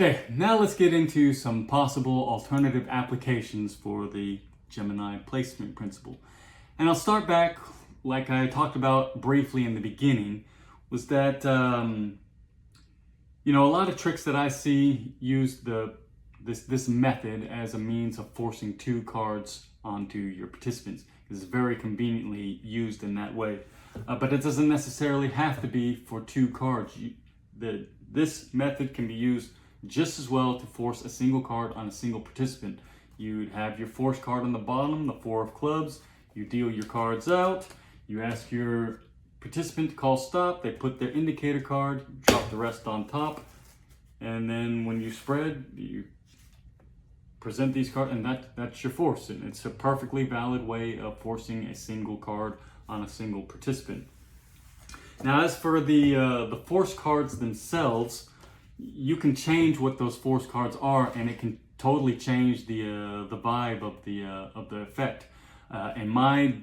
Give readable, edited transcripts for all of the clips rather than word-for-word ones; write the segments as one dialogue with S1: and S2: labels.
S1: Okay, now let's get into some possible alternative applications for the Gemini placement principle. And I'll start back, like I talked about briefly in the beginning, was that, a lot of tricks that I see use this method as a means of forcing two cards onto your participants. It's very conveniently used in that way. But it doesn't necessarily have to be for two cards. This method can be used just as well to force a single card on a single participant. You'd have your force card on the bottom, the 4 of clubs. You deal your cards out. You ask your participant to call stop. They put their indicator card, drop the rest on top. And then when you spread, you present these cards, and that's your force. And it's a perfectly valid way of forcing a single card on a single participant. Now, as for the force cards themselves, you can change what those force cards are, and it can totally change the vibe of the effect. In my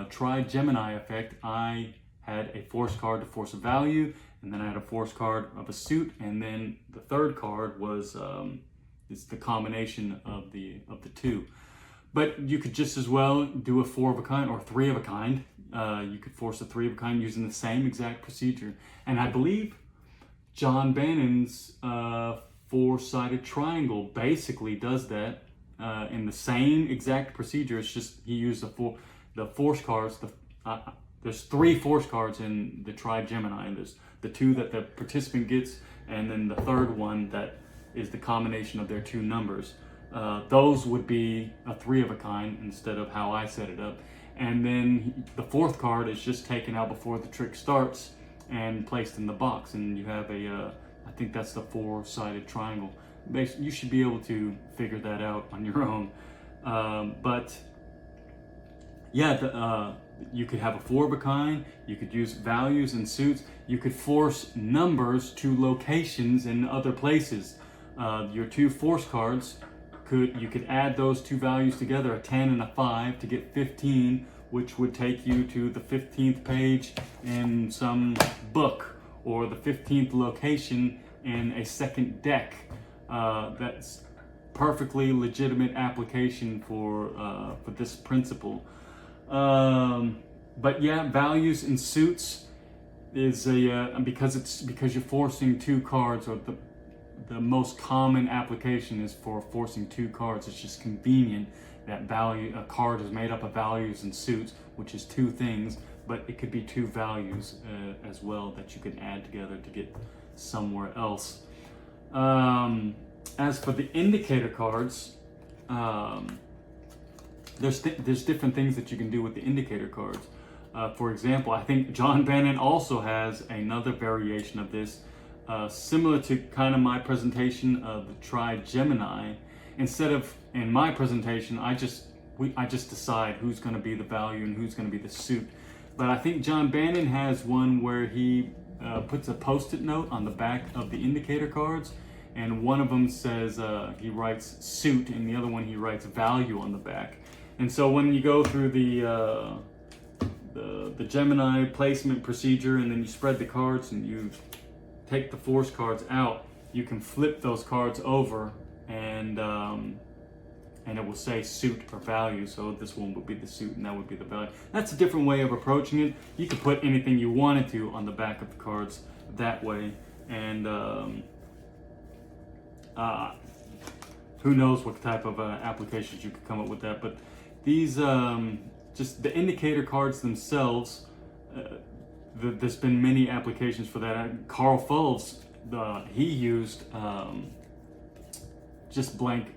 S1: Tri-Gemini effect, I had a force card to force a value, and then I had a force card of a suit, and then the third card was it's the combination of the two. But you could just as well do a 4 of a kind or 3 of a kind. You could force a 3 of a kind using the same exact procedure. And I believe John Bannon's 4-sided triangle basically does that in the same exact procedure. It's just he used the force cards. There's 3 force cards in the Tri-Gemini. There's the 2 that the participant gets, and then the third one that is the combination of their 2 numbers. Those would be a 3 of a kind instead of how I set it up. And then the 4th card is just taken out before the trick starts and placed in the box. And you have I think that's the 4-sided triangle. You should be able to figure that out on your own. You could have a 4 of a kind. You could use values and suits. You could force numbers to locations in other places. Your 2 force cards, you could add those 2 values together, a 10 and a 5, to get 15, which would take you to the 15th page in some book, or the 15th location in a second deck. That's perfectly legitimate application for this principle. But yeah, values and suits is because you're forcing 2 cards, or the most common application is for forcing 2 cards. It's just convenient that a card is made up of values and suits, which is 2 things, but it could be 2 values as well that you can add together to get somewhere else. As for the indicator cards, there's different things that you can do with the indicator cards. For example, I think John Bannon also has another variation of this, similar to kind of my presentation of the Tri-Gemini. Instead of, in my presentation, I just decide who's going to be the value and who's going to be the suit. But I think John Bannon has one where he puts a post-it note on the back of the indicator cards, and one of them says he writes suit, and the other one he writes value on the back. And so when you go through the Gemini placement procedure, and then you spread the cards and you take the force cards out, you can flip those cards over, and it will say suit or value. So this one would be the suit and that would be the value. That's a different way of approaching it. You could put anything you wanted to on the back of the cards that way, and who knows what type of applications you could come up with that. But these just the indicator cards themselves, there's been many applications for that. Carl Fulves, he used just blank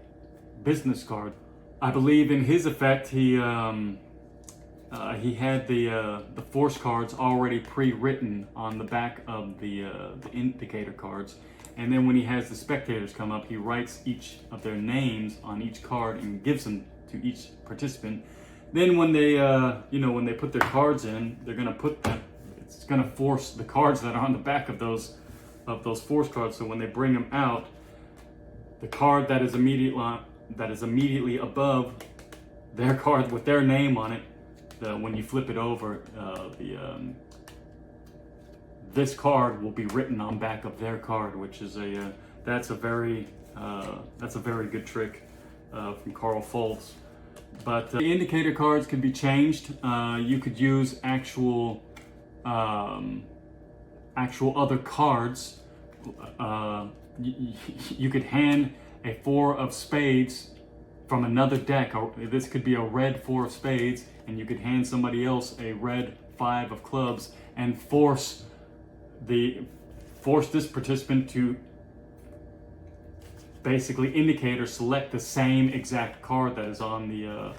S1: business card. I believe in his effect, he had the force cards already pre-written on the back of the indicator cards, and then when he has the spectators come up, he writes each of their names on each card and gives them to each participant. Then when they when they put their cards in, they're gonna it's gonna force the cards that are on the back of those force cards. So when they bring them out, the card that is immediately above their card with their name on it, when you flip it over, this card will be written on back of their card, which is a that's a very good trick from Carl Foltz. But the indicator cards could be changed. You could use actual other cards. You could hand a 4 of spades from another deck. This could be a red 4 of spades, and you could hand somebody else a red 5 of clubs and force this participant to basically indicate or select the same exact card that is on the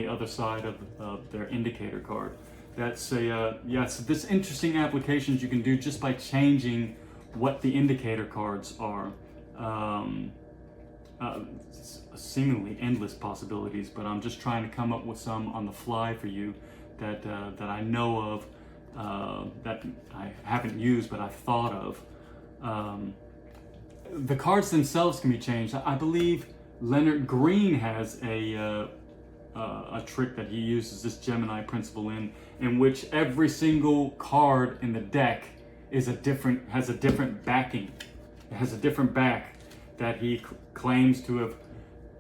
S1: other side of their indicator card. That's so this interesting applications you can do just by changing what the indicator cards are. Seemingly endless possibilities, but I'm just trying to come up with some on the fly for you that I know of, that I haven't used but I've thought of. The cards themselves can be changed. I believe Leonard Green has a trick that he uses this Gemini principle in which every single card in the deck has a different backing. It has a different back that he claims to have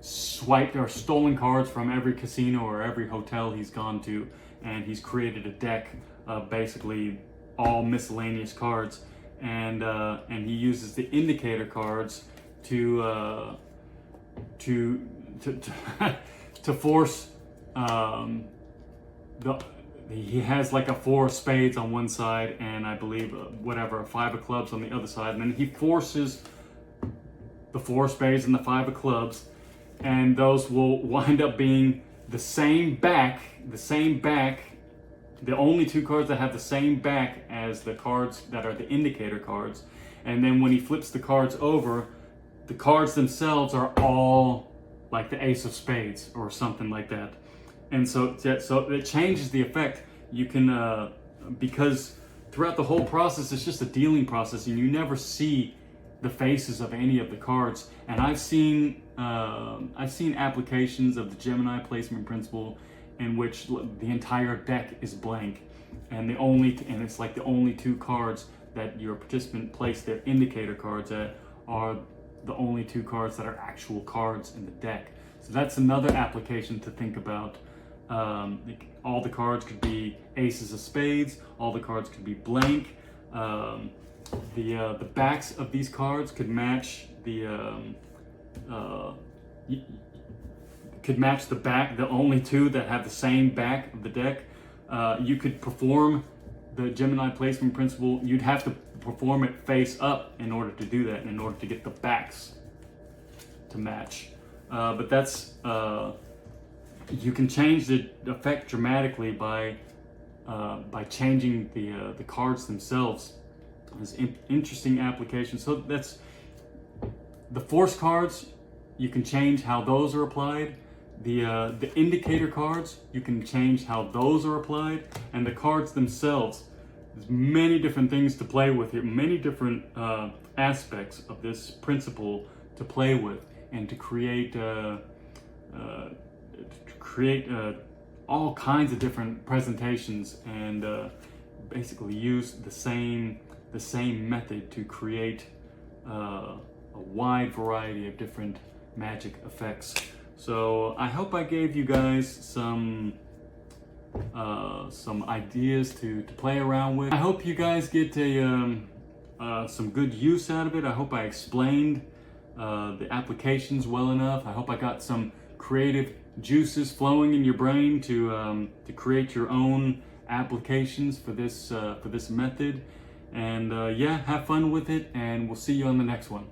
S1: swiped or stolen cards from every casino or every hotel he's gone to, and he's created a deck of basically all miscellaneous cards, and he uses the indicator cards to force he has like a 4 of spades on one side, and I believe a 5 of clubs on the other side, and then he forces the 4 of spades and the 5 of clubs, and those will wind up being the same back, the only 2 cards that have the same back as the cards that are the indicator cards. And then when he flips the cards over, the cards themselves are all like the ace of spades or something like that. And so it changes the effect. You can, because throughout the whole process, it's just a dealing process, and you never see the faces of any of the cards. And I've seen applications of the Gemini placement principle in which the entire deck is blank, and it's like the only 2 cards that your participant placed their indicator cards at are the only 2 cards that are actual cards in the deck. So that's another application to think about. All the cards could be aces of spades, all the cards could be blank. The backs of these cards could match the back, the only 2 that have the same back of the deck. You could perform the Gemini placement principle. You'd have to perform it face up in order to do that, in order to get the backs to match. But that's you can change the effect dramatically by changing the cards themselves. It's interesting application. So that's the force cards. You can change how those are applied. The indicator cards, you can change how those are applied, and the cards themselves. There's many different things to play with here, many different aspects of this principle to play with, and to create all kinds of different presentations, and basically use the same method to create a wide variety of different magic effects. So I hope I gave you guys some ideas to play around with. I hope you guys get some good use out of it. I hope I explained the applications well enough. I hope I got some creative juices flowing in your brain to create your own applications for this method. And yeah, have fun with it, and we'll see you on the next one.